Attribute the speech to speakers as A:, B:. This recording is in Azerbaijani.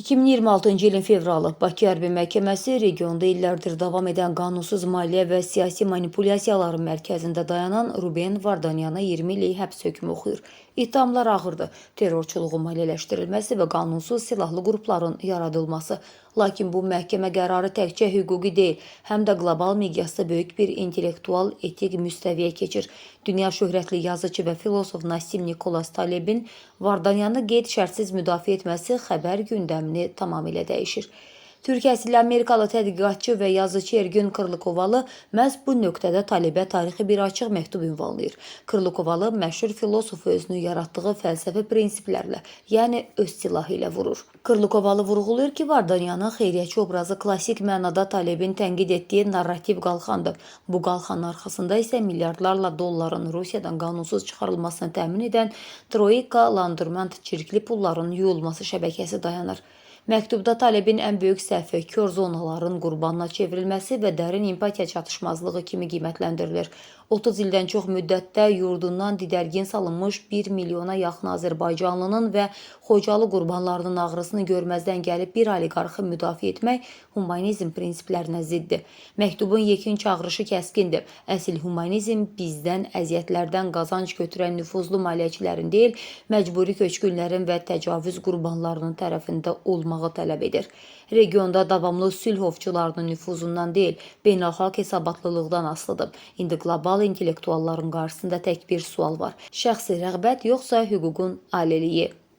A: 2026-cı ilin fevralı Bakı Hərbi Məhkəməsi regionda illərdir davam edən qanunsuz maliyyə və siyasi manipulyasiyaların mərkəzində dayanan Ruben Vardanyana 20 illik həbs hökmü oxuyur. İttihamlar ağırdır: terrorçuluğun maliyyələşdirilməsi və qanunsuz silahlı qrupların yaradılması. Lakin bu məhkəmə qərarı təkcə hüquqi deyil, həm də qlobal miqyasda böyük bir intellektual etik müstəviyə keçir. Dünya şöhrətli yazıcı və filosof Nassim Nikolas Talebin Vardanyanı qeyd-şərtsiz müdafiə etməsi xəbər gündəmini tamamilə dəyişir. Türk əsilli Amerikalı tədqiqatçı və yazıcı Ergün Krlıkovalı məhz bu nöqtədə Talebə tarixi bir açıq məktub ünvanlayır. Krlıkovalı məşhur filosofu özünü yaratdığı fəlsəfi prinsiplərlə, yəni öz silahı ilə vurur. Krlıkovalı vurğulayır ki, Vardanyanın xeyriyyətçi obrazı klassik mənada Talebin tənqid etdiyi narrativ qalxandır. Bu qalxanın arxasında isə milyardlarla dolların Rusiyadan qanunsuz çıxarılmasını təmin edən Troika Landırment çirkli pulların yuyulması şəbəkəsi dayanır. Məktubda Talebin ən böyük səhvi kör zonaların qurbanına çevrilməsi və dərin empatiya çatışmazlığı kimi qiymətləndirilir. 30 ildən çox müddətdə yurdundan didərgin salınmış 1 milyona yaxın Azərbaycanlının və Xocalı qurbanlarının ağrısını görməzdən gəlib bir oliqarxı müdafiə etmək humanizm prinsiplərinə ziddir. Məktubun yekun çağırışı kəskindir. Əsil humanizm bizdən əziyyətlərdən qazanc götürən nüfuzlu maliyyəçilərin deyil, məcburi köçkünlərin və təcavüz qurbanlarının tərəfində olmağı tələb edir. Regionda davamlı sülh ovçularının nüfuzundan deyil, beynəlxalq hesabatlılıqdan asılıdır. İndi qlobal intellektualların qarşısında tək bir sual var: şəxsi rəğbət yoxsa hüququn aliliyi?